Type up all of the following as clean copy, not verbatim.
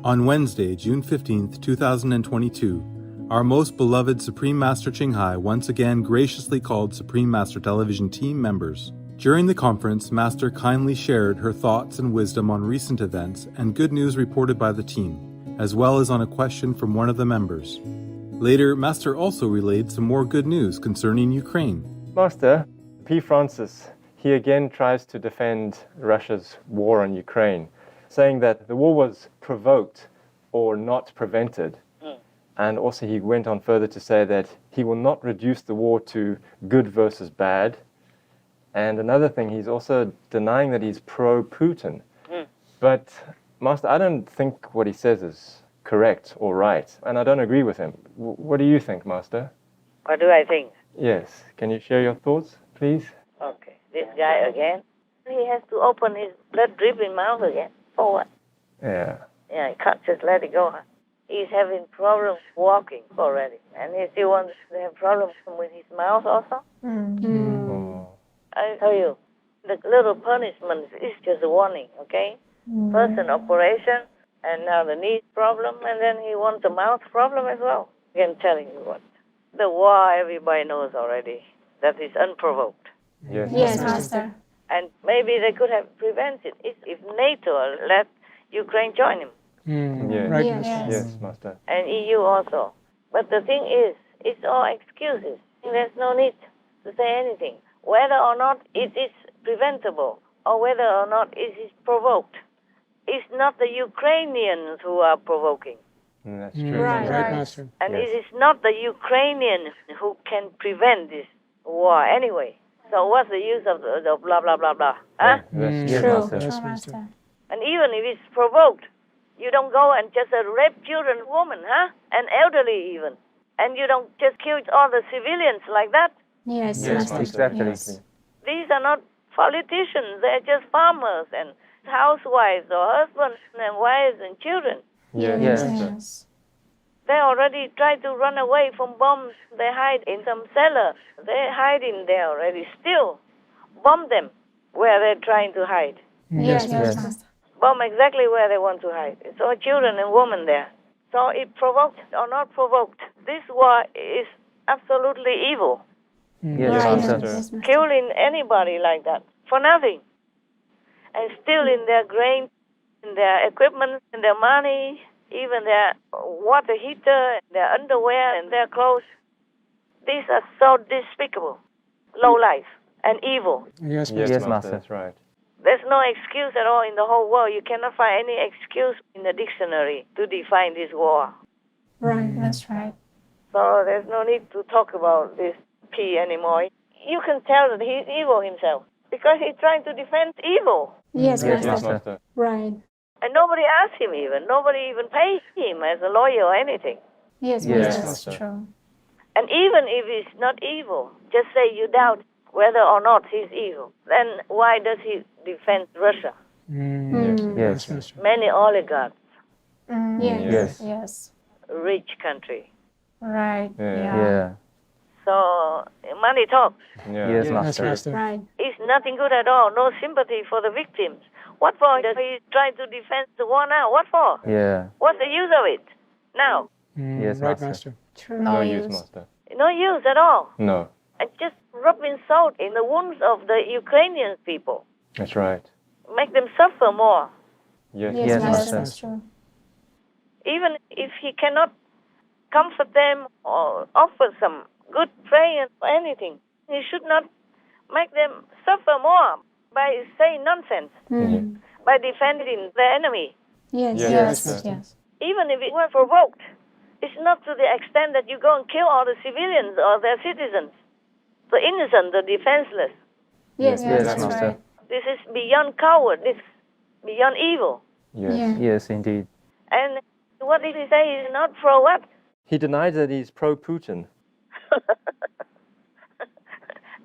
On Wednesday, June 15th, 2022, our most beloved Supreme Master Ching Hai once again graciously called Supreme Master Television team members. During the conference, Master kindly shared her thoughts and wisdom on recent events and good news reported by the team, as well as on a question from one of the members. Later, Master also relayed some more good news concerning Ukraine. Master, P. Francis, he again tries to defend Russia's war on Ukraine, saying that the war was provoked or not prevented. And also he went on further to say that he will not reduce the war to good versus bad. And another thing, he's also denying that he's pro-Putin. But, Master, I don't think what he says is correct or right, and I don't agree with him. What do you think, Master? What do I think? Yes. Can you share your thoughts, please? Okay. This guy again, he has to open his blood-dripping mouth again. For what? Yeah. Yeah, he can't just let it go. Huh? He's having problems walking already, and he still wants to have problems with his mouth also. Oh. I tell you, the little punishment is just a warning, okay? First an operation, and now the knee problem, and then he wants a mouth problem as well. I'm telling you what. The war, everybody knows already, that is unprovoked. Yes, Master. And maybe they could have prevented it if NATO let Ukraine join him. Yes. Right. Yes, Master. And EU also. But the thing is, it's all excuses. There's no need to say anything. Whether or not it is preventable or whether or not it is provoked, it's not the Ukrainians who are provoking. That's true. Right, Master. And Yes. it is not the Ukrainians who can prevent this war anyway. So what's the use of the blah, blah, blah, blah? Huh? That's True, true, Master. True, Master. And even if it's provoked, you don't go and just rape children, women, huh? And elderly even. And you don't just kill all the civilians like that. Yes, Yes, Master. exactly. Yes. These are not politicians. They're just farmers and housewives or husbands and wives and children. Yes, Yes. Master. Yes. They already tried to run away from bombs. They hide in some cellar. They're hiding there already. Still, bomb them where they're trying to hide. Yes, Yes. Master. Bomb exactly where they want to hide. It's all children and women there. So it provoked or not provoked, this war is absolutely evil. Yes, Right. Master. Yes, Master. Killing anybody like that for nothing. And stealing their grain, their equipment, and their money, even their water heater, their underwear, and their clothes. These are so despicable, low life, and evil. Yes, Yes, Master. Master. That's right. There's no excuse at all in the whole world. You cannot find any excuse in the dictionary to define this war. Right, that's right. So there's no need to talk about this P anymore. You can tell that he's evil himself because he's trying to defend evil. Yes, Yes, Master. Master. Right. And nobody asked him even. Nobody even paid him as a lawyer or anything. Yes, Yes, Master. Master. That's true. And even if he's not evil, just say you doubt whether or not he's evil. Then why does he defend Russia? Yes. Master. Many oligarchs, Yes. Yes. Yes. rich country. Right. Yeah. Yeah. So money talks. Yeah. Yes, Yes, Master. Master. Right. It's nothing good at all. No sympathy for the victims. What for does he try to defend the war now? What for? Yeah. What's the use of it now? Yes, right, Master. Master. True. No use, Master. No use at all. No. And just rubbing salt in the wounds of the Ukrainian people. That's right. Make them suffer more. Yes. Yes, Yes, Master. Master. That's true. Even if he cannot comfort them or offer some good prayer or anything, he should not make them suffer more by saying nonsense, by defending the enemy. Yes. Yes, Yes. Master. Yes. Even if it were provoked, it's not to the extent that you go and kill all the civilians or their citizens, the innocent, the defenseless. Yes. Yes, That's Master. right. This is beyond coward. This is beyond evil. Yes. Yeah. Yes, indeed. And what did he say? He's not pro what? He denies that he's pro-Putin.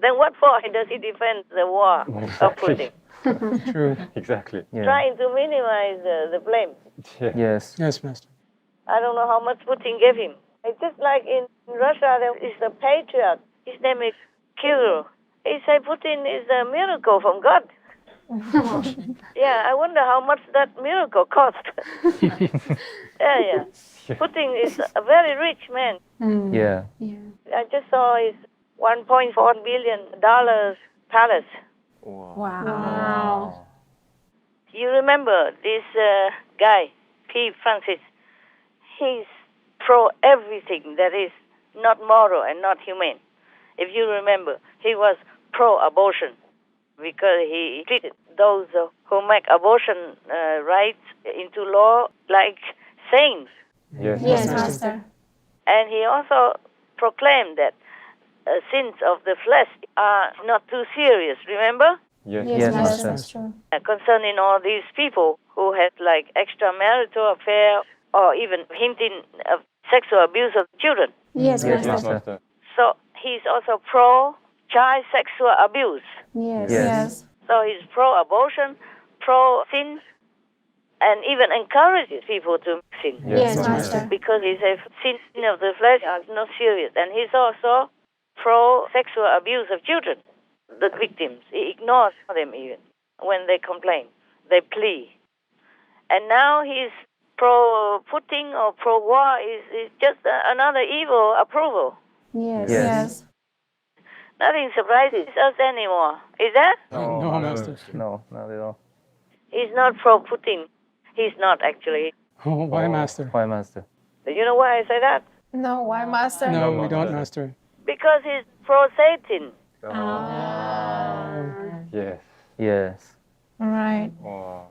Then what for does he defend the war of Putin? True. Exactly. Yeah. Trying to minimize the blame. Yeah. Yes. Yes, Master. I don't know how much Putin gave him. It's just like in Russia, there is a patriarch. His name is Kirill. He said Putin is a miracle from God. Yeah, I wonder how much that miracle cost. Yeah. Putin is a very rich man. Yeah. I just saw his $1.4 billion palace. Wow. You remember this guy, P. Francis? He's pro everything that is not moral and not humane. If you remember, he was pro-abortion because he treated those who make abortion rights into law like saints. Yes. Yes, Master. And he also proclaimed that sins of the flesh are not too serious, remember? Yes. Yes, Master. Master. That's true. Concerning all these people who had like extramarital affair or even hinting of sexual abuse of children. Yes, Yes, Master. Master. So he's also pro-child sexual abuse. Yes. Yes. Yes. So he's pro-abortion, pro-sin, and even encourages people to sin. Yes, Yes, Master. Because he says sin of the flesh are not serious. And he's also pro-sexual abuse of children, the victims. He ignores them even when they complain. They plea. And now he's pro-Putin or pro-war is just another evil approval. Yes. Yes. Yes. Nothing surprises us anymore. Is that? No, Master. No, not at all. He's not pro-Putin. He's not actually. Oh, why, Master? Why, Master? Do you know why I say that? No, why, Master? No, we don't, Master. Because he's pro-Satan. Yes. Yes. Right. Oh.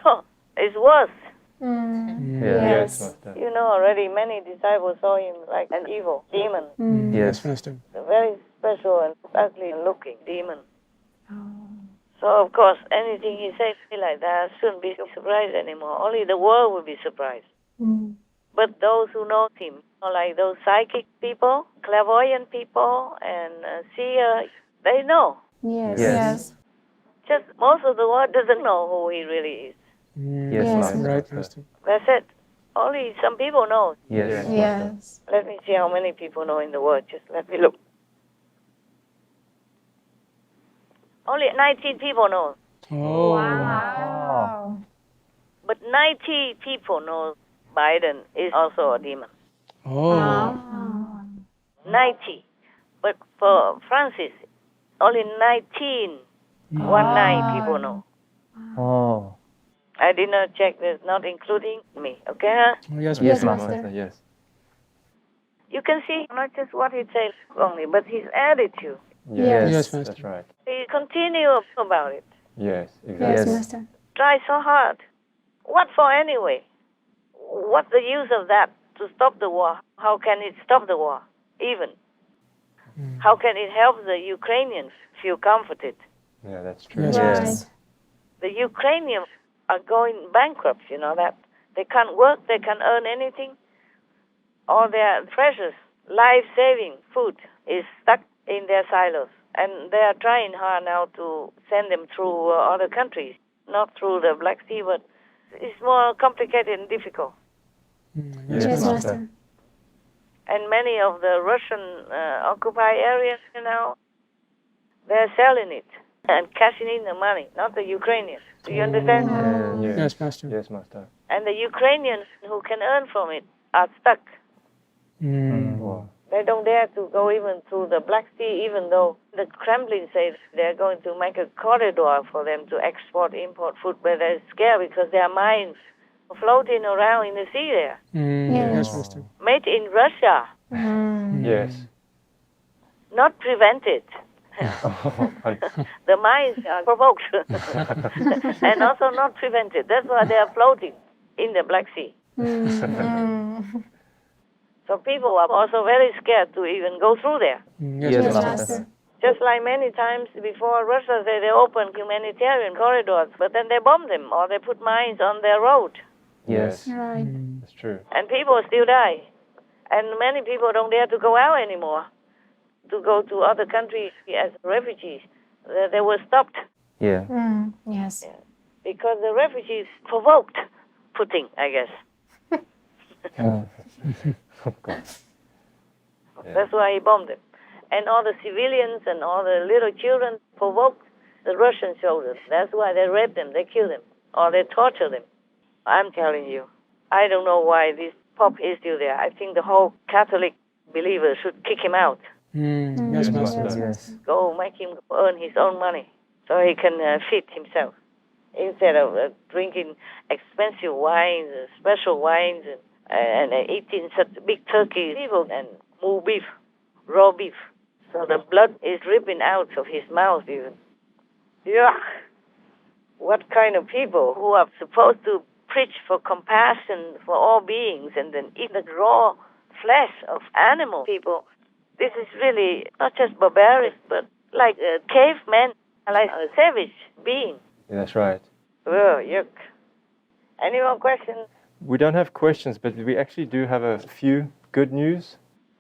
So it's worse. Mm. Yeah. Yes. Master. You know already many disciples saw him like an evil demon. Mm. Yes. Master. A very special and ugly looking demon. Oh. So of course anything he says like that shouldn't be surprised anymore. Only the world will be surprised. Mm. But those who know him, like those psychic people, clairvoyant people, and seer, they know. Yes. Yes. Yes. Just most of the world doesn't know who he really is. Yes, Yes. Master. Right, Master. That's it. Only some people know. Yes. Yes. Let me see how many people know in the world. Just let me look. Only 19 people know. Oh. Wow. But 90 people know Biden is also a demon. Oh. Ah. 90. But for Francis, only 19. 19 people know. Oh. I did not check this, not including me. Okay? Huh? Oh, yes, Yes, Master. Master. Yes. You can see not just what he says only, but his attitude. Yes. Yes, Master. That's right. He continues about it. Yes. Yes, Exactly. Master. Try so hard. What for anyway? What's the use of that to stop the war? How can it stop the war, even? How can it help the Ukrainians feel comforted? Yeah, that's true. Yes, Right. Master. The Ukrainians are going bankrupt, you know that. They can't work, they can't earn anything. All their precious, life-saving food is stuck in their silos. And they are trying hard now to send them through other countries, not through the Black Sea, but it's more complicated and difficult. Yes, Yes, Master. Master. And many of the Russian occupied areas, you know, they're selling it and cashing in the money, not the Ukrainians. Do you understand? Yes. Yes, Master. Yes, Master. And the Ukrainians who can earn from it are stuck. Wow. They don't dare to go even through the Black Sea, even though the Kremlin says they're going to make a corridor for them to export, import food, but they're scared because their mines are floating around in the sea there. Yes, Master. Made in Russia, Yes. not prevented. The mines are provoked and also not prevented. That's why they are floating in the Black Sea. So people are also very scared to even go through there. Yes, Yes, Master. Master. Just like many times before, Russia said they opened humanitarian corridors, but then they bomb them or they put mines on their road, Yes. Right. That's true. and people still die. And many people don't dare to go out anymore, to go to other countries as refugees. They were stopped Yeah. Yes. because the refugees provoked Putin, I guess. Of course. That's why he bombed them. And all the civilians and all the little children provoked the Russian soldiers. That's why they rape them, they kill them, or they torture them. I'm telling you, I don't know why this Pope is still there. I think the whole Catholic believers should kick him out. Yes, Master. Yes. Go make him earn his own money so he can feed himself instead of drinking expensive wines, special wines, and eating such big turkey and mule beef, raw beef. So the blood is dripping out of his mouth even. Yuck! What kind of people who are supposed to preach for compassion for all beings and then eat the raw flesh of animal people? This is really not just barbaric, but like a caveman, like a savage being. Yeah, that's right. Oh, yuck. Any more questions? We don't have questions, but we actually do have a few good news.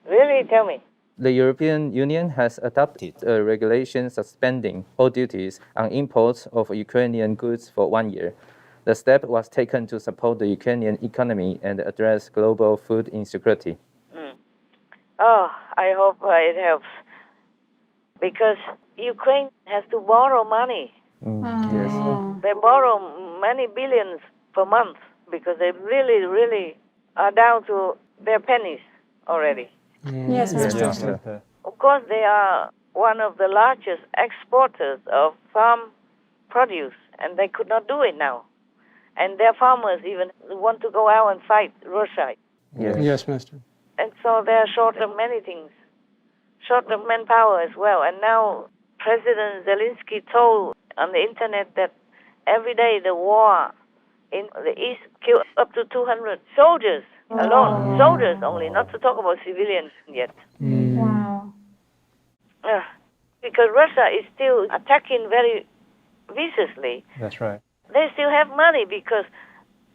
Really? Tell me. The European Union has adopted a regulation suspending all duties on imports of Ukrainian goods for 1 year. The step was taken to support the Ukrainian economy and address global food insecurity. Oh, I hope it helps. Because Ukraine has to borrow money. Yes. They borrow many billions per month because they really, really are down to their pennies already. Yes, Yes, Master. Master. Of course, they are one of the largest exporters of farm produce, and they could not do it now. And their farmers even want to go out and fight Russia. Yes, Master. And so they're short of many things, short of manpower as well. And now President Zelensky told on the internet that every day the war in the east killed up to 200 soldiers alone. Soldiers only, not to talk about civilians yet. Wow. Because Russia is still attacking very viciously. That's right. They still have money because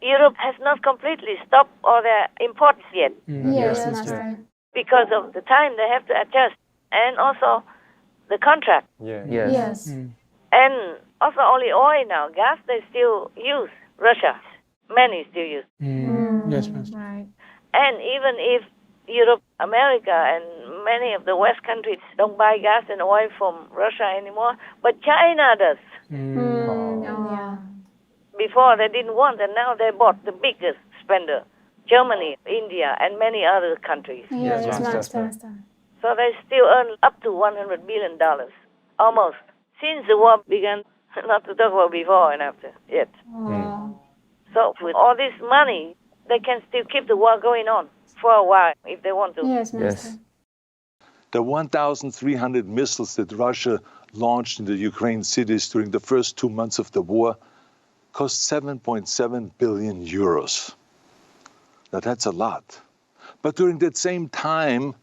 Europe has not completely stopped all their imports yet Yes, Master. because of the time they have to adjust and also the contract. Yeah. Yes. Yes. And also only oil now. Gas they still use. Russia. Many still use. Yes, Master. Right. And even if Europe, America, and many of the West countries don't buy gas and oil from Russia anymore, but China does. Yeah. Before they didn't want, and now they bought the biggest spender. Germany, India, and many other countries. Yes, Master. Master. So they still earn up to $100 billion, almost, since the war began, not to talk about before and after yet. Wow. So with all this money, they can still keep the war going on for a while if they want to. Yes, Master. Yes. The 1,300 missiles that Russia launched in the Ukraine cities during the first 2 months of the war cost 7.7 billion euros. Now that's a lot. But during that same time,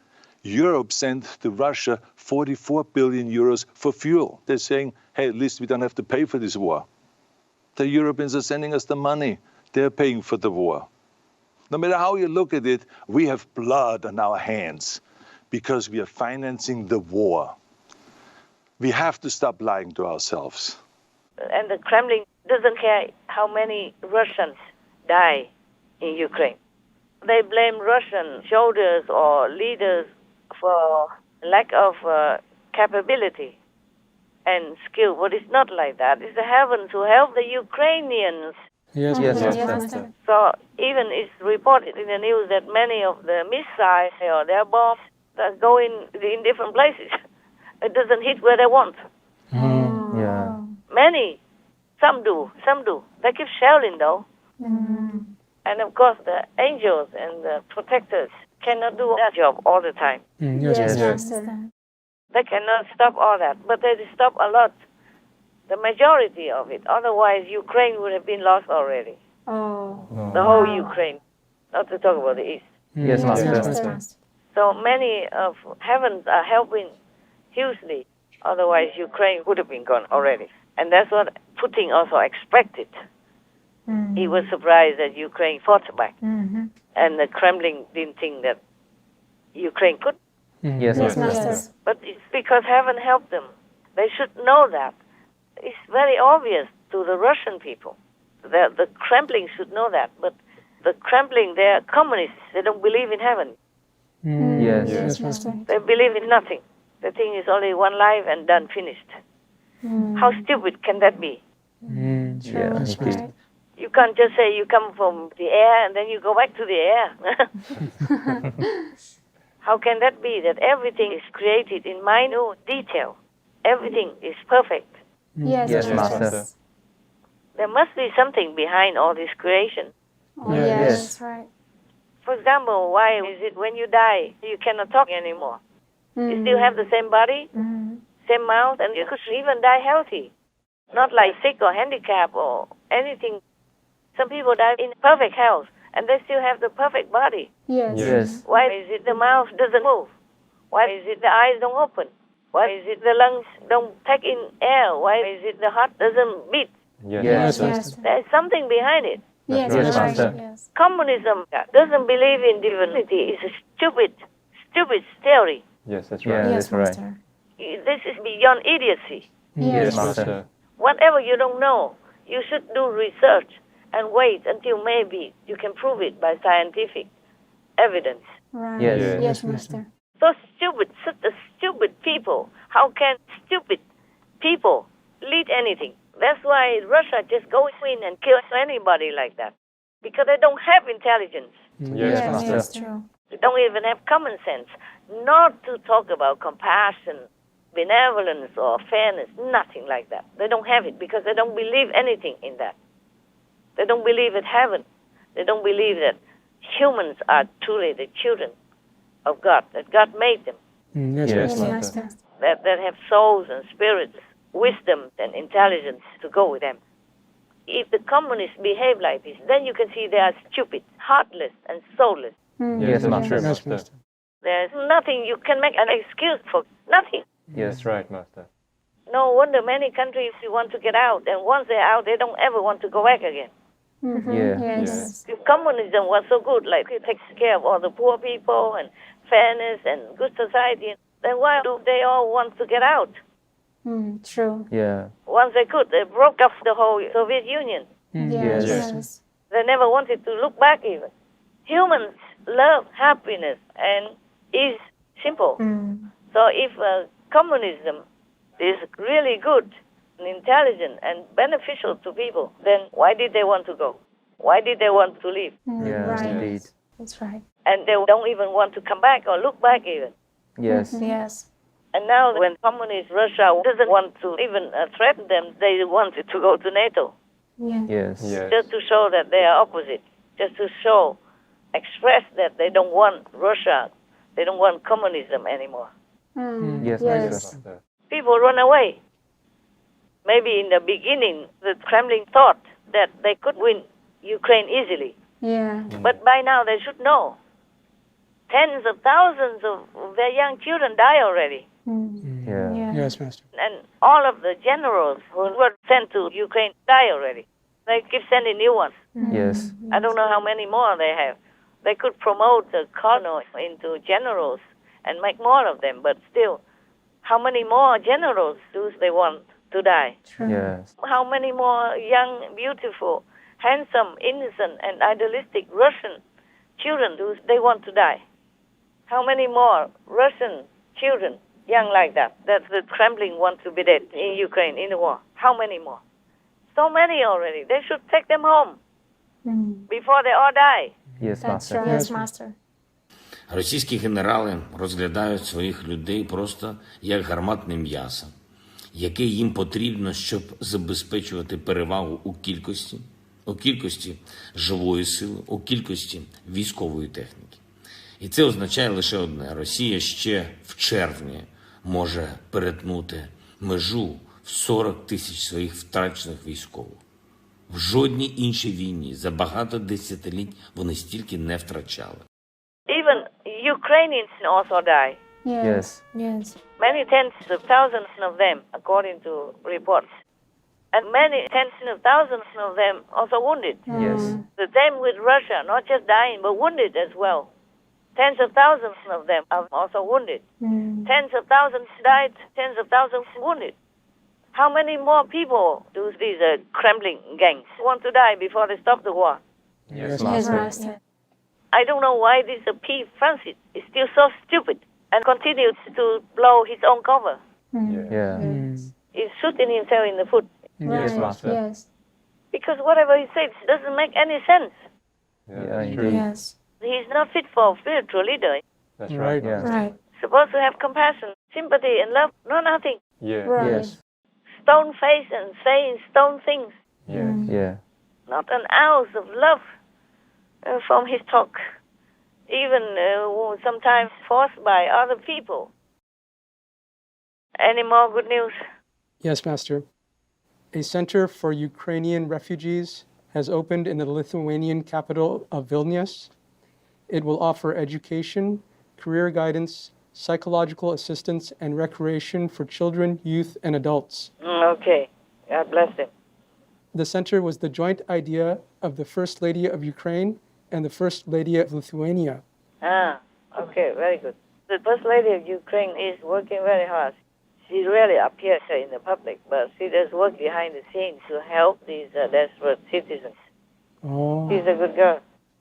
Europe sent to Russia 44 billion euros for fuel. They're saying, hey, at least we don't have to pay for this war. The Europeans are sending us the money. They're paying for the war. No matter how you look at it, we have blood on our hands because we are financing the war. We have to stop lying to ourselves. And the Kremlin doesn't care how many Russians die in Ukraine. They blame Russian soldiers or leaders for lack of capability and skill, but it's not like that. It's the heavens who help the Ukrainians. Yes, Yes, Master. Yes, Master. Master. So even it's reported in the news that many of the missiles or their bombs are going in different places. It doesn't hit where they want. Yeah. Many, some do. They keep shelling though. And of course the angels and the protectors cannot do that job all the time. Yes, Yes, Master. Master. They cannot stop all that, but they stop a lot, the majority of it. Otherwise, Ukraine would have been lost already. Oh. The whole Ukraine, not to talk about the East. Yes, Master. Yes, Master. Master. So many of heavens are helping hugely. Otherwise, Ukraine would have been gone already. And that's what Putin also expected. He was surprised that Ukraine fought back. And the Kremlin didn't think that Ukraine could. Yes, Yes, Master. Master. But it's because heaven helped them. They should know that. It's very obvious to the Russian people. The Kremlin should know that. But the Kremlin, they're communists. They don't believe in heaven. Yes. Yes, Master. They believe in nothing. They think it's only one life and done, finished. How stupid can that be? Yeah, Yes, indeed. Master. You can't just say you come from the air and then you go back to the air. How can that be that everything is created in minute detail? Everything is perfect. Yes, Yes, Master. Master. There must be something behind all this creation. Oh, Yeah. yes, Yes. that's right. For example, why is it when you die, you cannot talk anymore? You still have the same body, same mouth, and you could even die healthy. Not like sick or handicapped or anything. Some people die in perfect health, and they still have the perfect body. Yes. Yes. Why is it the mouth doesn't move? Why is it the eyes don't open? Why is it the lungs don't take in air? Why is it the heart doesn't beat? Yes, Yes. Master. Yes. There's something behind it. Yes, right. Yes, right. Master. Yes. Communism doesn't believe in divinity. It's a stupid theory. Yes, that's Yeah. right. Yes, that's right. Master. This is beyond idiocy. Yes, Yes. Master. Whatever you don't know, you should do research and wait until maybe you can prove it by scientific evidence. Right. Yes. Yes, Yes, Master. So stupid, such a stupid people. How can stupid people lead anything? That's why Russia just goes in and kills anybody like that. Because they don't have intelligence. Yes, Yes, Master. that's true. They don't even have common sense. Not to talk about compassion, benevolence, or fairness. Nothing like that. They don't have it because they don't believe anything in that. They don't believe in heaven. They don't believe that humans are truly the children of God, that God made them, Yes, Yes, Yes, Master. Master. that have souls and spirits, wisdom and intelligence to go with them. If the communists behave like this, then you can see they are stupid, heartless, and soulless. Yes, that's Master. true, Yes, Master. Master. There's nothing you can make an excuse for. Nothing. Yes, right, Master. No wonder many countries want to get out, and once they're out, they don't ever want to go back again. Yeah. Yes. If communism was so good, like it takes care of all the poor people and fairness and good society, then why do they all want to get out? True. Yeah. Once they could, they broke up the whole Soviet Union. Yes. Yes. Yes. They never wanted to look back even. Humans love happiness and is simple. So if communism is really good and intelligent and beneficial to people, then why did they want to go? Why did they want to leave? Yeah, Right. indeed. That's right. And they don't even want to come back or look back even. Yes. Yes. And now when communist Russia doesn't want to even threaten them, they wanted to go to NATO. Yeah. Yes. Yes. Just to show that they are opposite. Just to show, express that they don't want Russia, they don't want communism anymore. Yes, Yes. Master. People run away. Maybe in the beginning, the Kremlin thought that they could win Ukraine easily. Yeah. But by now they should know. Tens of thousands of their young children die already. Yeah. Yeah. Yes, Master. And all of the generals who were sent to Ukraine die already. They keep sending new ones. Yes. I don't know how many more they have. They could promote the colonels into generals and make more of them, but still, how many more generals do they want to die? True. Yes. How many more young, beautiful, handsome, innocent, and idealistic Russian children do they want to die? How many more Russian children, young like that the Kremlin wants to be dead in Ukraine, in the war? How many more? So many already. They should take them home before they all die. Yes, That's Master. true. Yes, Master. Російські генерали розглядають своїх людей просто як гарматне м'ясо, яке їм потрібно, щоб забезпечувати перевагу у кількості живої сили, у кількості військової техніки. І це означає лише одне: Росія ще в червні може перетнути межу в 40 тисяч своїх втрачених військових. В жодній іншій війні за багато десятиліть вони стільки не втрачали. Even Ukrainians also die. Yes. Yes. Many tens of thousands of them, according to reports. And many tens of thousands of them also wounded. Yes. The same with Russia, not just dying, but wounded as well. Tens of thousands of them are also wounded. Tens of thousands died, tens of thousands wounded. How many more people do these Kremlin gangs want to die before they stop the war? Yes, Yes, Master. Master. I don't know why this P. Francis is still so stupid and continues to blow his own cover. Yeah. is shooting himself in the foot. Right. Master. Yes. Because whatever he says doesn't make any sense. Yeah, that's indeed. true. Yes. He's not fit for a spiritual leader. That's Right. right. Yeah. Right. Supposed to have compassion, sympathy, and love. No, nothing. Yeah. Right. Yes. Stone face and saying stone things. Yeah. Yeah. Not an ounce of love from his talk. Even sometimes forced by other people. Any more good news? Yes, Master. A center for Ukrainian refugees has opened in the Lithuanian capital of Vilnius. It will offer education, career guidance, psychological assistance, and recreation for children, youth, and adults. Okay. God bless them. The center was the joint idea of the First Lady of Ukraine and the First Lady of Lithuania. Okay, very good. The First Lady of Ukraine is working very hard. She rarely appears in the public, but she does work behind the scenes to help these desperate citizens. Oh, She's a good girl.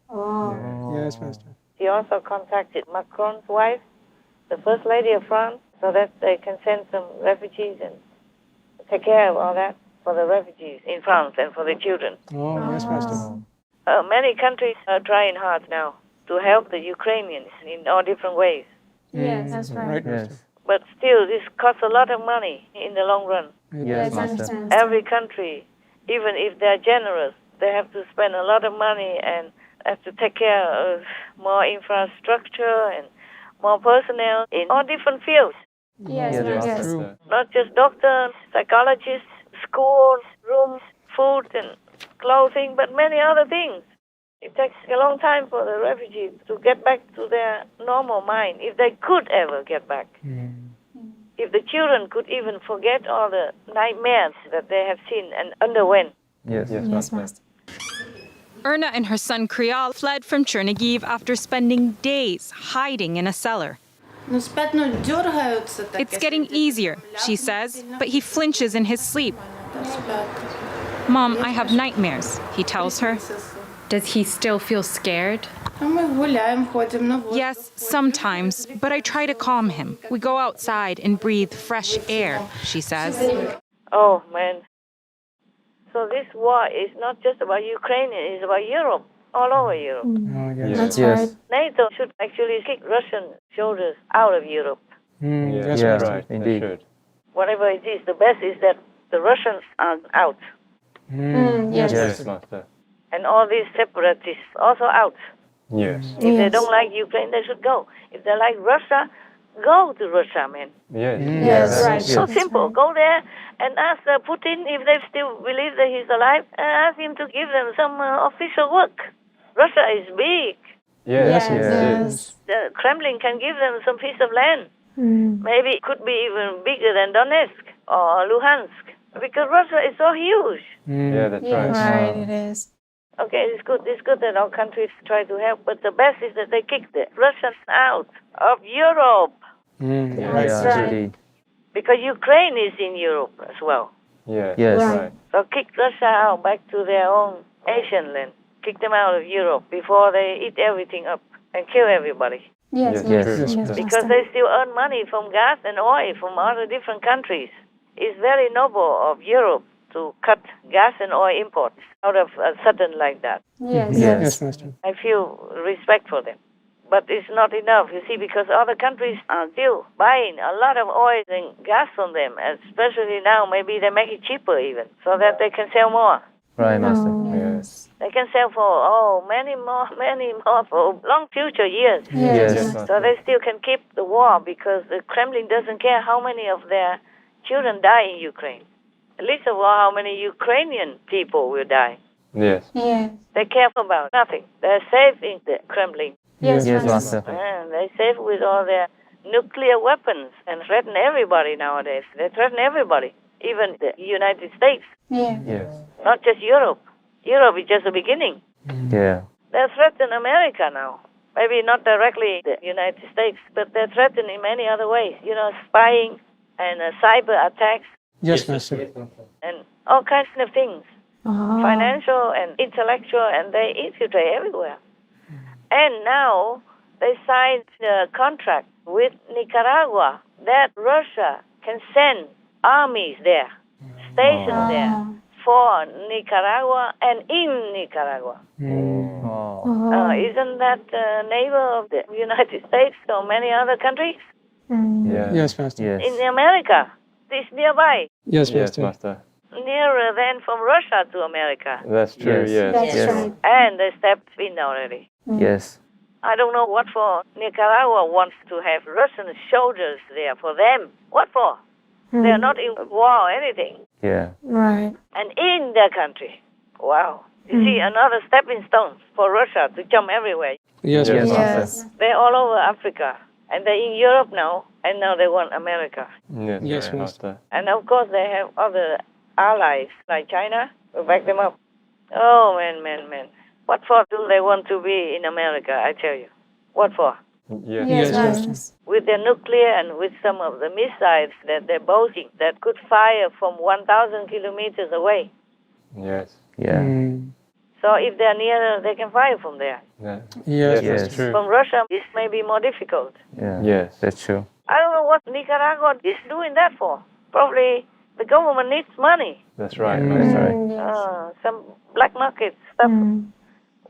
Oh. yes, Master. She also contacted Macron's wife, the First Lady of France, so that they can send some refugees and take care of all that for the refugees in France and for the children. Oh, yes, Master. Many countries are trying hard now to help the Ukrainians in all different ways. Yes, that's right. Right, Master. Yes. But still, this costs a lot of money in the long run. It Yes, does. I Master. understand. Every country, even if they're generous, they have to spend a lot of money and have to take care of more infrastructure and more personnel in all different fields. Yes, Yes, yes. Master. True. Not just doctors, psychologists, schools, rooms, food and clothing, but many other things. It takes a long time for the refugees to get back to their normal mind, if they could ever get back. If the children could even forget all the nightmares that they have seen and underwent. Yes. Yes, Yes, Master. Master. Erna and her son Krial fled from Chernihiv after spending days hiding in a cellar. It's getting easier, she says, but he flinches in his sleep. Mom, I have nightmares, he tells her. Does he still feel scared? Yes, sometimes, but I try to calm him. We go outside and breathe fresh air, she says. Oh, man. So this war is not just about Ukraine, it's about Europe, all over Europe. Oh, yes. That's Yes. right. NATO should actually kick Russian soldiers out of Europe. Yes, Yes, Yeah. Master. right. They Indeed. should. Whatever it is, the best is that the Russians are out. Yes. Yes, Master. And all these separatists also out. Yes. If they Yes. don't like Ukraine, they should go. If they like Russia, go to Russia, man. Yes. Yes, That's right. So That's simple. right. Go there and ask Putin if they still believe that he's alive, and ask him to give them some official work. Russia is big. Yes. Yes. Yes. The Kremlin can give them some piece of land. Maybe it could be even bigger than Donetsk or Luhansk, because Russia is so huge. Yeah, that's Yes. right. Right, it is. Okay, it's good. It's good that our countries try to help, but the best is that they kick the Russians out of Europe, That's Yeah, right. indeed. because Ukraine is in Europe as well. Yes. Yes. That's Right. right. So kick Russia out back to their own Asian land. Kick them out of Europe before they eat everything up and kill everybody. Yes, Yes, yes, true. yes, Because Master. they still earn money from gas and oil from other different countries. It's very noble of Europe to cut gas and oil imports out of a sudden like that. Yes, Yes. Yes, Master. I feel respect for them. But it's not enough, you see, because other countries are still buying a lot of oil and gas from them, especially now. Maybe they make it cheaper even, so that they can sell more. Right, Master. Oh, Yes. They can sell for, many more for long future years. Yes. Yes, So they still can keep the war, because the Kremlin doesn't care how many of their children die in Ukraine. Least of all, how many Ukrainian people will die. Yes. Yes. They care about nothing. They're safe in the Kremlin. Yes, Yes, Master. Master. And they're safe with all their nuclear weapons and threaten everybody nowadays. They threaten everybody, even the United States, Yeah. Yes. not just Europe. Europe is just the beginning. Yeah. They threaten America now. Maybe not directly the United States, but they're threatened in many other ways. Spying and cyber attacks Yes, Master. and all kinds of things. Oh. Financial and intellectual, and they infiltrate everywhere. And now they signed a contract with Nicaragua that Russia can send armies there, stationed there for Nicaragua and in Nicaragua. Isn't that neighbor of the United States or many other countries? Yes, Master. Yes. In America, it's nearby, Yes, Yes, Master. Master. nearer than from Russia to America. That's true, Yes. yes. That's Yes. right. And they stepped in already. Yes. I don't know what for Nicaragua wants to have Russian soldiers there for them. What for? They're not in war or anything. Yeah. Right. And in their country. Wow. You see, another stepping stone for Russia to jump everywhere. Yes, Yes. Master. Yes. They're all over Africa. And they're in Europe now. And now they want America. Yes, Yes, right, Master. And of course, they have other allies like China to back them up. Oh, man. What for do they want to be in America, I tell you? What for? Yes. Yes, Yes, Master. With their nuclear and with some of the missiles that they're boasting that could fire from 1,000 kilometers away. Yes. Yeah. So if they're nearer, they can fire from there. Yeah. Yes, Yes. That's true. From Russia, this may be more difficult. Yeah. Yes. That's true. I don't know what Nicaragua is doing that for. Probably the government needs money. That's right. That's right. Yes. Some black market stuff.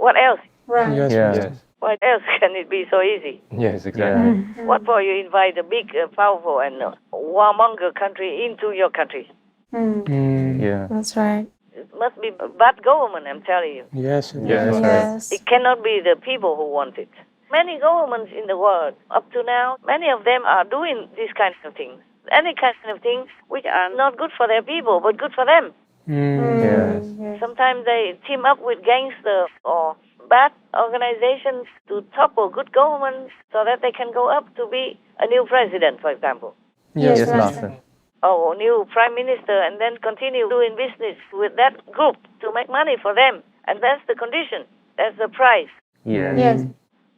What else? Right. Yes, Yeah. Master. Yes. What else can it be so easy? Yes, exactly. What for you invite a big, powerful, and warmonger country into your country? Yeah. That's right. It must be a bad government, I'm telling you. Yes. Yes. Yes. It cannot be the people who want it. Many governments in the world, up to now, many of them are doing these kinds of things. Any kinds of things which are not good for their people, but good for them. Yes. Sometimes they team up with gangsters or bad organizations to topple good governments so that they can go up to be a new president, for example, Yes, Yes, Master. Master. or a new prime minister, and then continue doing business with that group to make money for them. And that's the condition. That's the price. Yeah. Yes.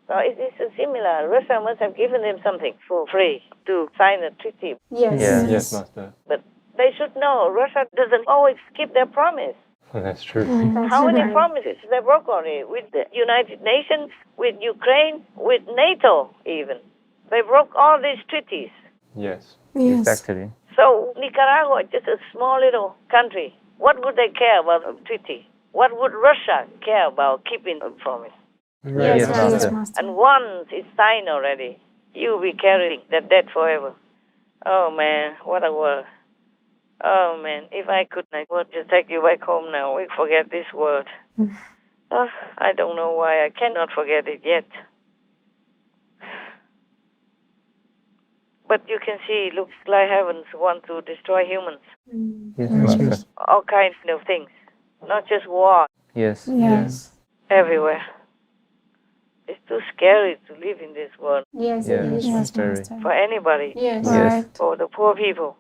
So it is similar. Russia must have given them something for free to sign a treaty. Yes. Yeah. Yes, Master. But they should know Russia doesn't always keep their promise. That's true. That's How many right. promises they broke already with the United Nations, with Ukraine, with NATO even. They broke all these treaties. Yes. Yes. Exactly. So Nicaragua is just a small little country. What would they care about a treaty? What would Russia care about keeping a promise? Right. Yes, Yes, Master. Master. And once it's signed already, you'll be carrying that debt forever. Oh man, what a world. Oh man, if I could, I would just take you back home now. We forget this word. Oh, I don't know why I cannot forget it yet. But you can see, it looks like heavens want to destroy humans. Yes, Yes, Master. Master. All kinds of things. Not just war, Yes. Yes. everywhere. It's too scary to live in this world Yes. Yeah. It is. Yes, Yes, very. Master. for anybody, Yes. Yes. Right. for the poor people.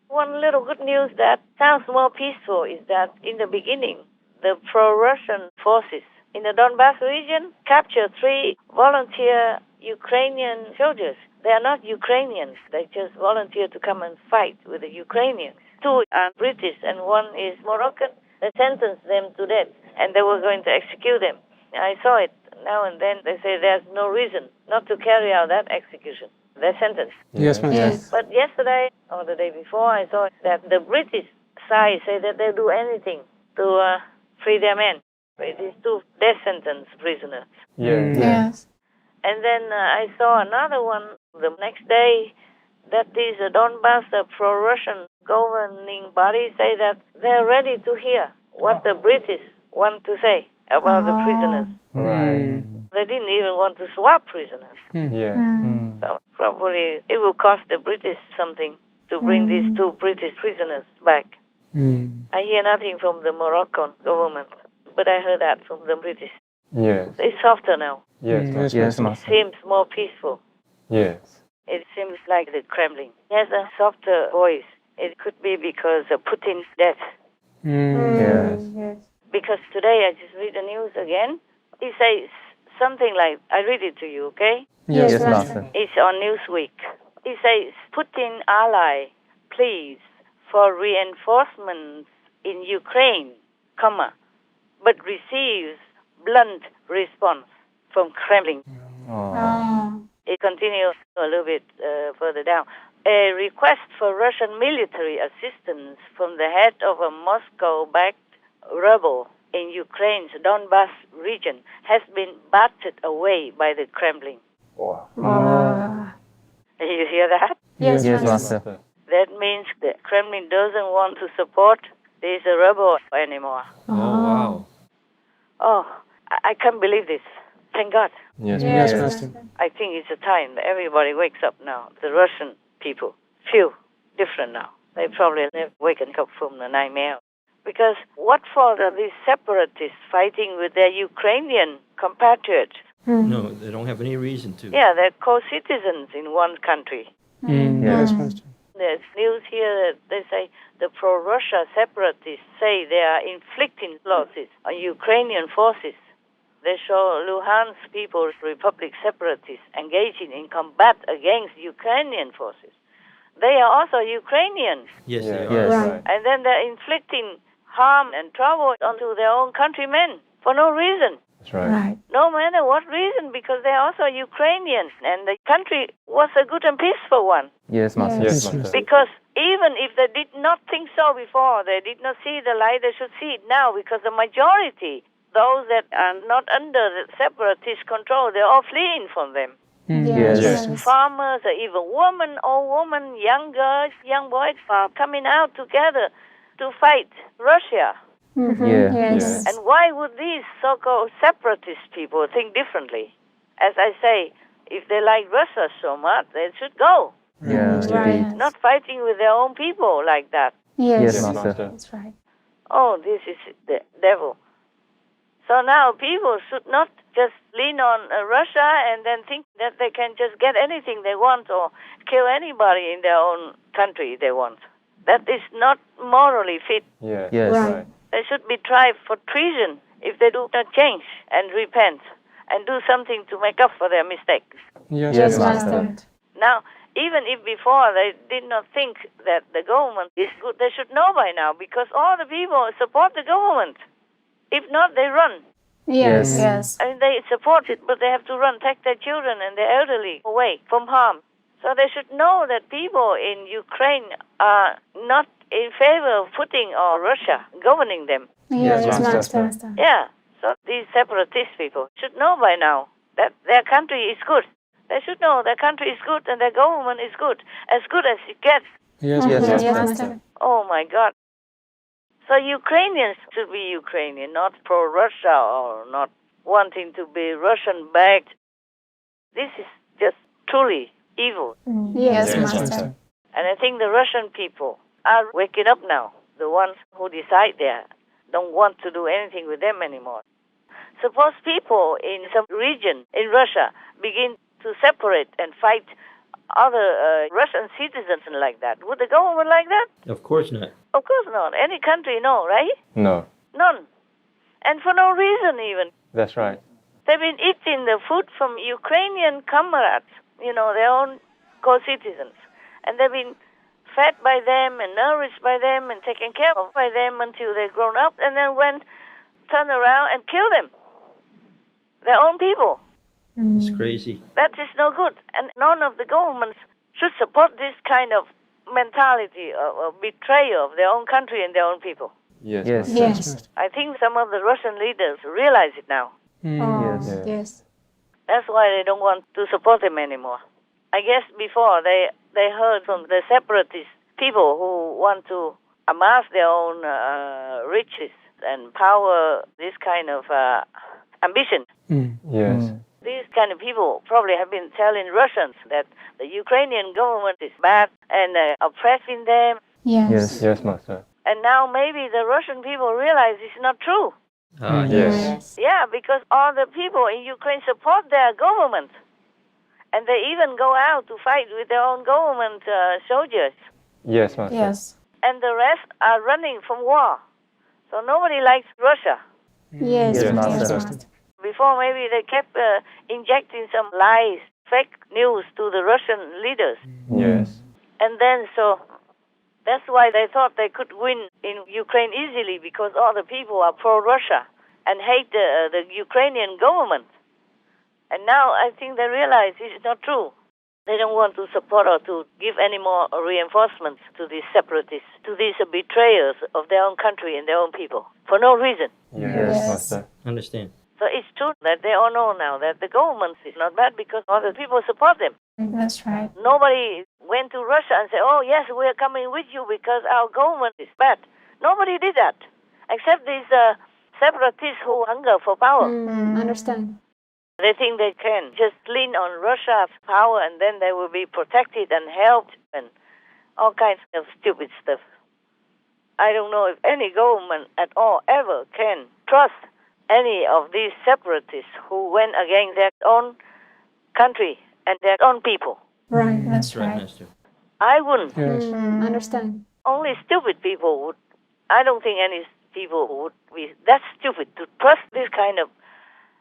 One little good news that sounds more peaceful is that in the beginning, the pro-Russian forces in the Donbass region captured 3 volunteer Ukrainian soldiers. They are not Ukrainians. They just volunteered to come and fight with the Ukrainians. 2 are British and 1 is Moroccan. They sentenced them to death and they were going to execute them. I saw it now and then. They say there's no reason not to carry out that execution. They're sentenced. Yes, Master. Yes. But yesterday or the day before, I saw that the British side say that they'll do anything to free their men. It is 2 death sentence prisoners. Yes. Yes. And then I saw another one the next day that is a Donbass, the pro-Russian governing body, say that they're ready to hear what the British want to say about the prisoners. Right. They didn't even want to swap prisoners. Yes. So probably it will cost the British something to bring these 2 British prisoners back. I hear nothing from the Moroccan government, but I heard that from the British. Yes. It's softer now. Yes. Yes, Yes, It Master. seems more peaceful. Yes. It seems like the Kremlin has a softer voice. It could be because of Putin's death. Yes. Yes. Because today I just read the news again. It says something like, I read it to you, okay? Yes, Yes, Master. Master. It's on Newsweek. It says, Putin ally pleads for reinforcements in Ukraine, comma, but receives blunt response from Kremlin. Oh. It continues a little bit further down. a request for Russian military assistance from the head of a Moscow-backed rebel in Ukraine's Donbas region has been battered away by the Kremlin. Wow. You hear that? Yes, Yes, Master. Master. That means the Kremlin doesn't want to support this rebel anymore. Oh, wow. Oh, I can't believe this. Thank God. Yes, Yes, Master. Master. I think it's a time that everybody wakes up now. The Russian people feel different now. They probably never waken up from the nightmare. Because what fault are these separatists fighting with their Ukrainian compatriots? No, they don't have any reason to. Yeah, they're co-citizens in one country. Yes, Master. There's news here that they say the pro-Russia separatists say they are inflicting losses on Ukrainian forces. They show Luhansk People's Republic separatists engaging in combat against Ukrainian forces. They are also Ukrainians. Yes, they Yeah, are. that's Right. right. And then they're inflicting harm and trouble onto their own countrymen for no reason. That's right. Right. No matter what reason, because they're also Ukrainians. And the country was a good and peaceful one. Yes, Master. Yes, Yes, Master. Because even if they did not think so before, they did not see the light, they should see it now. Because the majority, those that are not under the separatist control, they're all fleeing from them. Yes. Yes. Farmers, even women, old women, young girls, young boys are coming out together to fight Russia. Yeah. Yes. And why would these so-called separatist people think differently? As I say, if they like Russia so much, they should go. Yeah. Right. Not fighting with their own people like that. Yes. Yes, Yes, Master. Master. That's right. Oh, this is the devil. So now people should not just lean on Russia and then think that they can just get anything they want or kill anybody in their own country they want. That is not morally fit. Yes. Yes. Right. They should be tried for treason if they do not change and repent and do something to make up for their mistakes. Yes, Yes, Master. Master. Now, even if before they did not think that the government is good, they should know by now because all the people support the government. If not, they run. Yes. Yes. Yes. I mean, they support it, but they have to run, take their children and their elderly away from harm. So they should know that people in Ukraine are not in favor of Putin or Russia governing them. Yes, Yes, Master. Master. Yeah, so these separatist people should know by now that their country is good. They should know their country is good and their government is good as it gets. Yes, Yes, Master. Yes, Master. Master. Oh, my God. So Ukrainians should be Ukrainian, not pro-Russia or not wanting to be Russian-backed. This is just truly evil. Yes, Yes, Master. Master. And I think the Russian people are waking up now. The ones who decide there don't want to do anything with them anymore. Suppose people in some region in Russia begin to separate and fight other Russian citizens like that. Would the government like that? Of course not. Of course not. Any country, no, right? No. None. And for no reason even. That's right. They've been eating the food from Ukrainian comrades, their own co-citizens. And they've been fed by them and nourished by them and taken care of by them until they're grown up and then turn around and kill them. Their own people. It's crazy. That is no good. And none of the governments should support this kind of mentality of betrayal of their own country and their own people. Yes. Yes. Master. Yes. I think some of the Russian leaders realize it now. Oh, Yes. yes. That's why they don't want to support him anymore. I guess before they heard from the separatist people who want to amass their own riches and power, this kind of ambition. Yes. These kind of people probably have been telling Russians that the Ukrainian government is bad and oppressing them. Yes. Yes. Yes, Master. And now maybe the Russian people realize it's not true. Yes. Yeah, because all the people in Ukraine support their government. And they even go out to fight with their own government soldiers. Yes, Master. Yes. And the rest are running from war. So nobody likes Russia. Yes. Yes, Yes, Master. Master. Before, maybe they kept injecting some lies, fake news to the Russian leaders. Yes. And then, so that's why they thought they could win in Ukraine easily, because all the people are pro-Russia and hate the Ukrainian government. And now I think they realize it's not true. They don't want to support or to give any more reinforcements to these separatists, to these betrayers of their own country and their own people, for no reason. Yes, Master. Understand. So it's true that they all know now that the government is not bad because other people support them. That's right. Nobody went to Russia and said, oh, yes, we are coming with you because our government is bad. Nobody did that, except these separatists who hunger for power. Understand. They think they can just lean on Russia's power and then they will be protected and helped and all kinds of stupid stuff. I don't know if any government at all ever can trust any of these separatists who went against their own country and their own people. Right, that's Right, right. Master. I wouldn't. Yes. Understand. Only stupid people would. I don't think any people would be that stupid to trust this kind of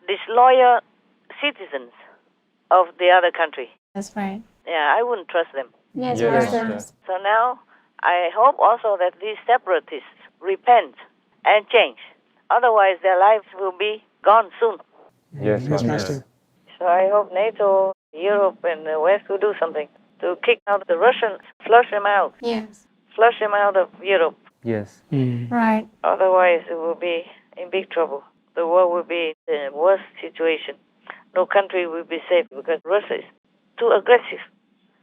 disloyal citizens of the other country. That's right. Yeah, I wouldn't trust them. Yes, Yes, Master. Master. So now I hope also that these separatists repent and change. Otherwise, their lives will be gone soon. Yes, Yes, Master. Master. So I hope NATO, Europe, and the West will do something to kick out the Russians, flush them out, Yes. flush them out of Europe. Yes. Right. Otherwise, it will be in big trouble. The world will be in a worse situation. No country will be safe because Russia is too aggressive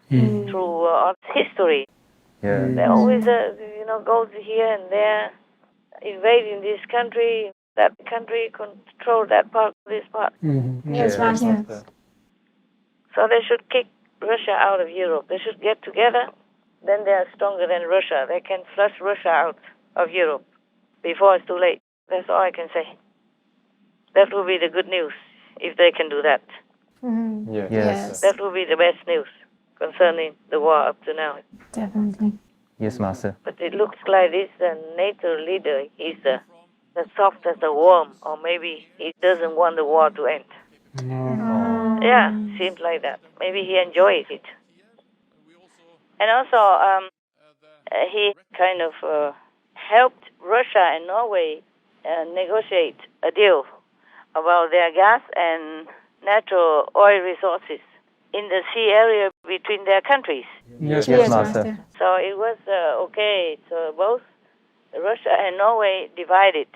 through history. Yeah. They always, go here and there, invading this country, that country, control that part, this part. Yes, Master. So they should kick Russia out of Europe. They should get together. Then they are stronger than Russia. They can flush Russia out of Europe before it's too late. That's all I can say. That will be the good news if they can do that. Yes. Yes. That will be the best news concerning the war up to now. Definitely. Yes, Master. But it looks like this NATO leader is as soft as a worm, or maybe he doesn't want the war to end. Yeah, seems like that. Maybe he enjoys it. And also, he kind of helped Russia and Norway negotiate a deal about their gas and natural oil resources in the sea area between their countries. Yes, Yes, Master. Master. So it was okay. So both Russia and Norway divided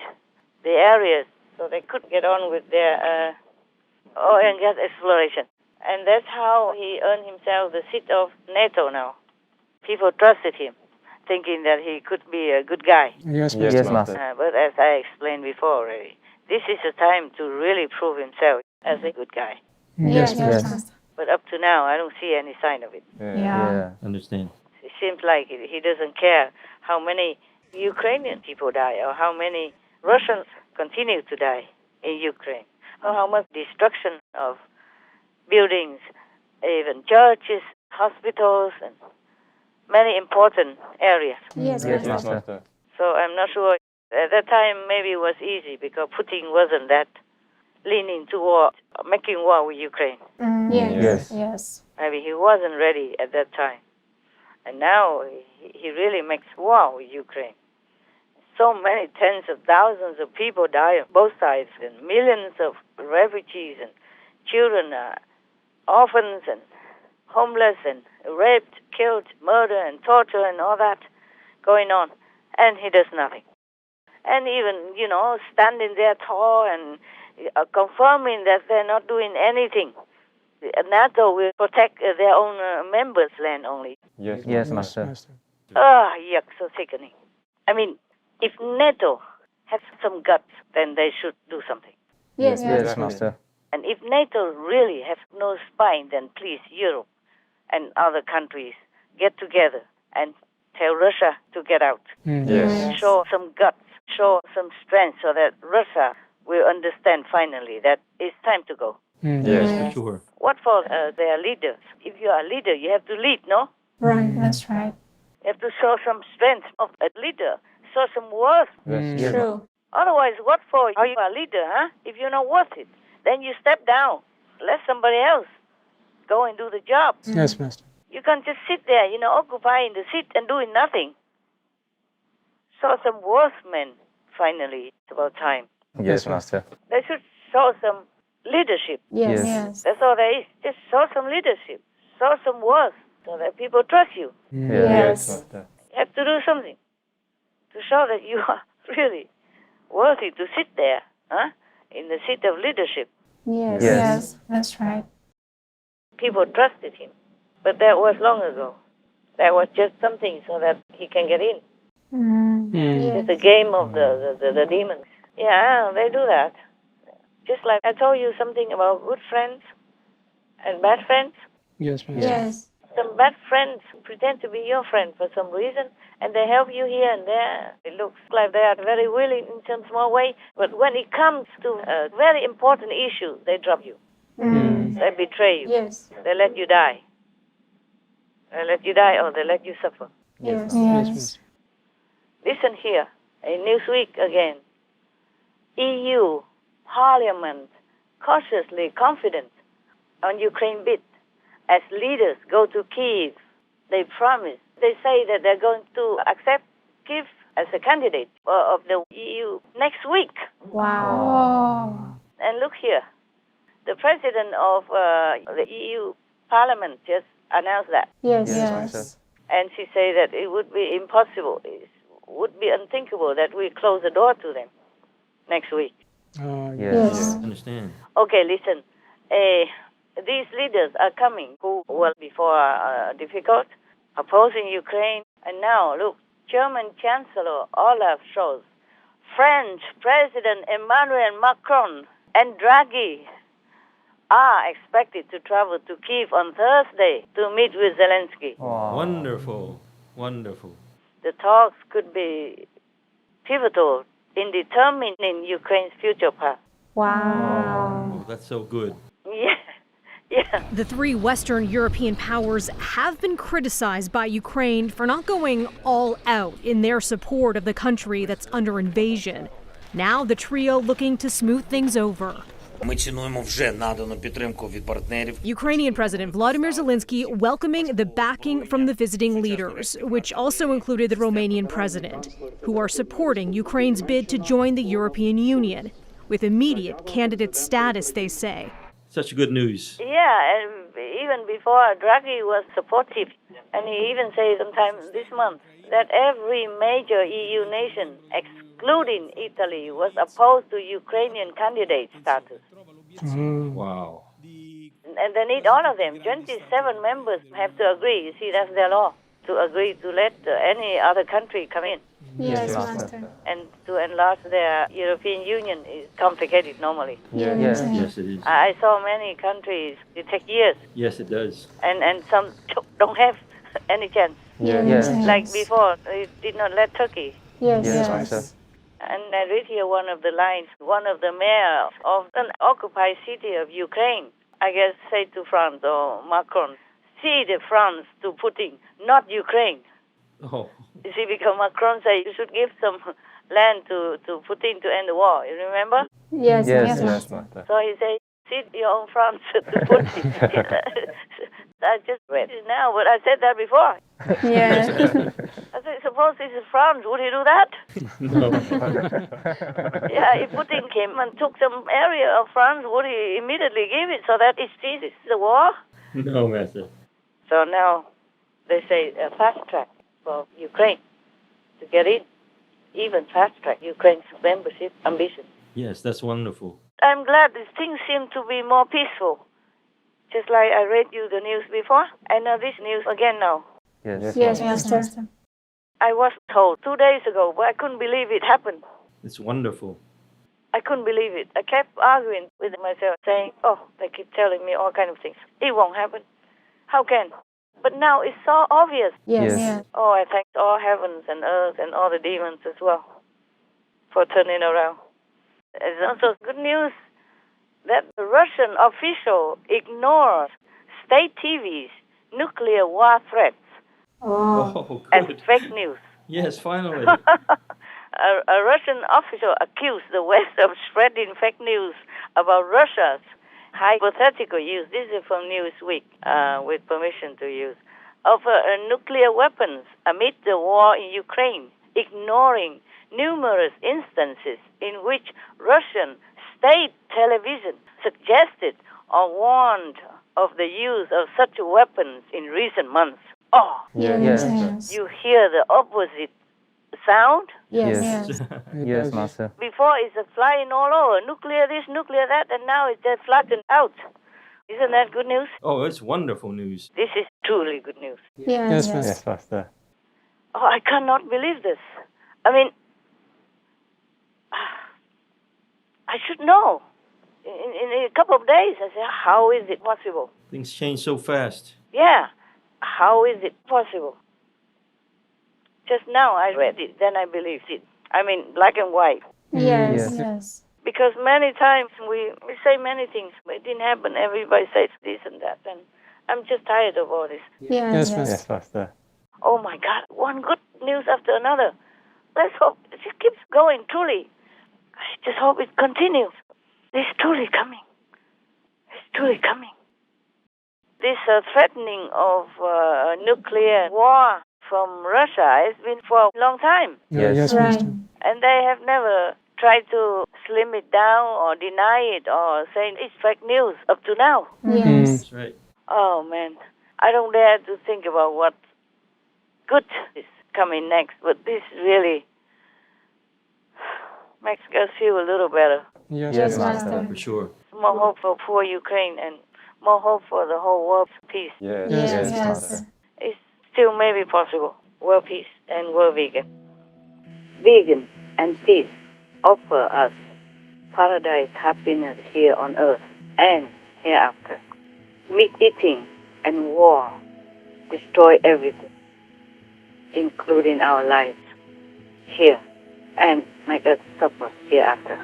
the areas so they could get on with their oil and gas exploration. And that's how he earned himself the seat of NATO now. People trusted him, thinking that he could be a good guy. Yes, Yes, Master. Yes, Master. But as I explained before already, this is a time to really prove himself as a good guy. Yes, Yes, Master. Master. But up to now, I don't see any sign of it. Yeah. Yeah. Understand. It seems like he doesn't care how many Ukrainian people die or how many Russians continue to die in Ukraine or how much destruction of buildings, even churches, hospitals, and many important areas. Yes, Yes, Master. Yes, Master. Master. So I'm not sure. At that time, maybe it was easy because Putin wasn't that leaning toward making war with Ukraine. Yes. Yes. Maybe he wasn't ready at that time. And now he really makes war with Ukraine. So many tens of thousands of people die on both sides, and millions of refugees and children are orphans and homeless and raped, killed, murder and torture and all that going on. And he does nothing. And even, standing there tall and confirming that they're not doing anything. NATO will protect their own members' land only. Yes, Yes, Master. Master. Yuck, so sickening. I mean, if NATO has some guts, then they should do something. Yes, Yes, Master. Master. And if NATO really has no spine, then please, Europe and other countries get together and tell Russia to get out. Yes. Show some guts, show some strength so that Russia will understand finally that it's time to go. Yes, for sure. What for their leaders? If you are a leader, you have to lead, no? Right, that's right. You have to show some strength of a leader, show some worth. Yes. True. Otherwise, what for are you a leader, huh? If you're not worth it, then you step down. Let somebody else go and do the job. Yes, Master. You can't just sit there, occupying the seat and doing nothing. Show some worth, men, finally. It's about time. Yes, Master. They should show some leadership. Yes. Yes. Yes. That's all there is. Just show some leadership. show some worth so that people trust you. Yes. Master. You have to do something to show that you are really worthy to sit there, in the seat of leadership. Yes. Yes. Yes. That's right. People trusted him, but that was long ago. That was just something so that he can get in. It's a game of the demons. Yeah, they do that. Just like I told you something about good friends and bad friends. Yes, Master. Yes. Some bad friends pretend to be your friend for some reason, and they help you here and there. It looks like they are very willing in some small way, but when it comes to a very important issue, they drop you. They betray you. Yes. They let you die. They let you die or they let you suffer. Yes. Yes, Yes. Master. Listen here, in Newsweek again. EU Parliament cautiously confident on Ukraine bid. As leaders go to Kyiv, they promise, they say that they're going to accept Kyiv as a candidate of the EU next week. Wow. And look here, the president of the EU Parliament just announced that. Yes. Yes, Yes. Master. And she said that it would be impossible, it would be unthinkable that we close the door to them next week. Yes. Yes. I understand. Okay, listen. These leaders are coming who were before difficult, opposing Ukraine. And now, look, German Chancellor Olaf Scholz, French President Emmanuel Macron, and Draghi are expected to travel to Kyiv on Thursday to meet with Zelensky. Wonderful. Wonderful. The talks could be pivotal in determining Ukraine's future path. Wow. Oh, that's so good. Yeah, yeah. The three Western European powers have been criticized by Ukraine for not going all out in their support of the country that's under invasion. Now the trio looking to smooth things over. Ми цінуємо вже надану підтримку від партнерів. Ukrainian President Volodymyr Zelensky welcoming the backing from the visiting leaders, which also included the Romanian president, who are supporting Ukraine's bid to join the European Union, with immediate candidate status, they say. Such good news. Yeah, and even before Draghi was supportive, and he even said sometime this month that every major EU nation, excluding Italy, was opposed to Ukrainian candidate status. Wow. And they need all of them. 27 members have to agree. You see, that's their law, to agree to let any other country come in. Yes, Master. And to enlarge their European Union is complicated normally. Yes. Yes, it is. I saw many countries, it takes years, Yes, it does. and some don't have any chance. Yes. Like before, they did not let Turkey. Yes. Yes, Yes. Master. And I read here one of the lines, one of the mayor of an occupied city of Ukraine, I guess, say to France or Macron, see the France to Putin, not Ukraine. Oh, You see, because Macron said you should give some land to Putin to end the war. You remember? Yes. Yes, Yes. yes, Master. So he said, see your own France to Putin. I just read it now, but I said that before. Yes. I said, suppose this is France, would he do that? no. Yeah, if Putin came and took some area of France, would he immediately give it so that it ceases the war? No, Master. So now they say a fast track for Ukraine to get in, even fast track Ukraine's membership ambition. Yes, that's wonderful. I'm glad these things seem to be more peaceful. Just like I read you the news before, I know this news again now. Yes. Yes, Master. I was told 2 days ago, but I couldn't believe it happened. It's wonderful. I couldn't believe it. I kept arguing with myself, saying, oh, they keep telling me all kind of things. It won't happen. How can? But now it's so obvious. Yes. Yes. Yes. Oh, I thank all heavens and earth and all the demons as well for turning around. It's also good news that the Russian official ignores state TV's nuclear war threats Oh, as good. fake news. Yes, finally. A Russian official accused the West of spreading fake news about Russia's hypothetical use, this is from Newsweek, with permission to use, of nuclear weapons amid the war in Ukraine, ignoring numerous instances in which Russian state television suggested or warned of the use of such weapons in recent months. Oh, Yes. you hear the opposite sound. Yes. Yes, Master. Before it's flying all over, nuclear this, nuclear that, and now it's just flattened out. Isn't that good news? Oh, it's wonderful news. This is truly good news. Yes, Master. Yes, Master. Oh, I cannot believe this. I mean, I should know. In a couple of days, I said, how is it possible? Things change so fast. Yeah, how is it possible? Just now I read it, then I believed it. I mean, black and white. Yes. Because many times we say many things, but it didn't happen. Everybody says this and that, and I'm just tired of all this. Yes, Master. Yes, Master. Oh my God, one good news after another. Let's hope it just keeps going, truly. I just hope it continues. It's truly coming. It's truly coming. This threatening of nuclear war from Russia has been for a long time. Yes, Right. Master. And they have never tried to slim it down or deny it or say it's fake news up to now. Yes. That's right. Oh, man. I don't dare to think about what good is coming next, but this really makes us feel a little better. Yes, Yes, Master. Master. For sure. More hope for poor Ukraine and more hope for the whole world peace. Yes, Yes, Master. It's still maybe possible. World peace and world vegan. Vegan and peace offer us paradise happiness here on earth and hereafter. Meat eating and war destroy everything, including our lives here, and make us suffer hereafter.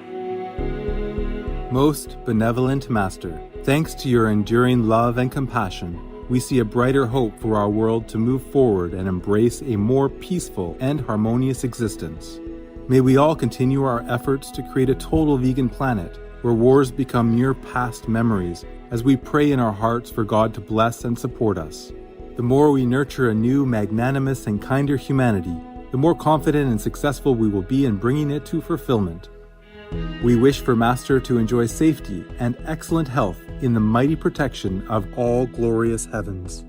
Most benevolent Master, thanks to your enduring love and compassion, we see a brighter hope for our world to move forward and embrace a more peaceful and harmonious existence. May we all continue our efforts to create a total vegan planet where wars become mere past memories as we pray in our hearts for God to bless and support us. The more we nurture a new, magnanimous, and kinder humanity, the more confident and successful we will be in bringing it to fulfillment. We wish for Master to enjoy safety and excellent health in the mighty protection of all glorious heavens.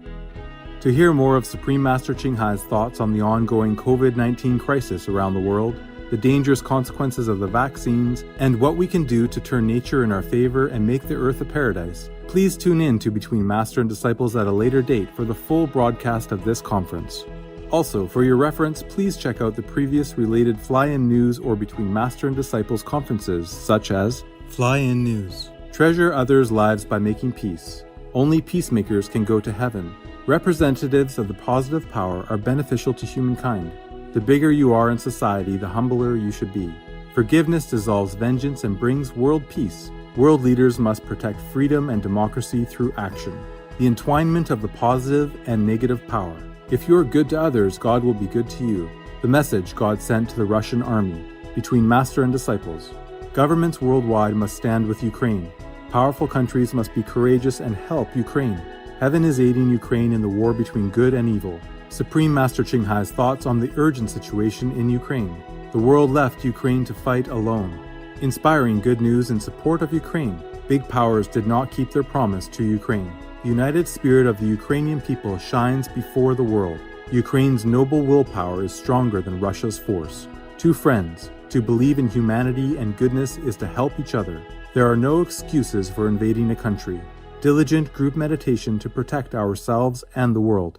To hear more of Supreme Master Ching Hai's thoughts on the ongoing COVID-19 crisis around the world, the dangerous consequences of the vaccines, and what we can do to turn nature in our favor and make the earth a paradise, please tune in to Between Master and Disciples at a later date for the full broadcast of this conference. Also, for your reference, please check out the previous related Fly-In News or Between Master and Disciples conferences, such as Fly-In News, Treasure Others' Lives by Making Peace, Only Peacemakers Can Go to Heaven, Representatives of the Positive Power Are Beneficial to Humankind, The Bigger You Are in Society, the Humbler You Should Be, Forgiveness Dissolves Vengeance and Brings World Peace, World Leaders Must Protect Freedom and Democracy Through Action, The Entwinement of the Positive and Negative Power, If you're good to others, God will be good to you. The message God sent to the Russian army, Between Master and Disciples. Governments worldwide must stand with Ukraine. Powerful countries must be courageous and help Ukraine. Heaven is aiding Ukraine in the war between good and evil. Supreme Master Ching Hai's thoughts on the urgent situation in Ukraine. The world left Ukraine to fight alone. Inspiring good news in support of Ukraine. Big powers did not keep their promise to Ukraine. The united spirit of the Ukrainian people shines before the world. Ukraine's noble willpower is stronger than Russia's force. Two friends, to believe in humanity and goodness is to help each other. There are no excuses for invading a country. Diligent group meditation to protect ourselves and the world.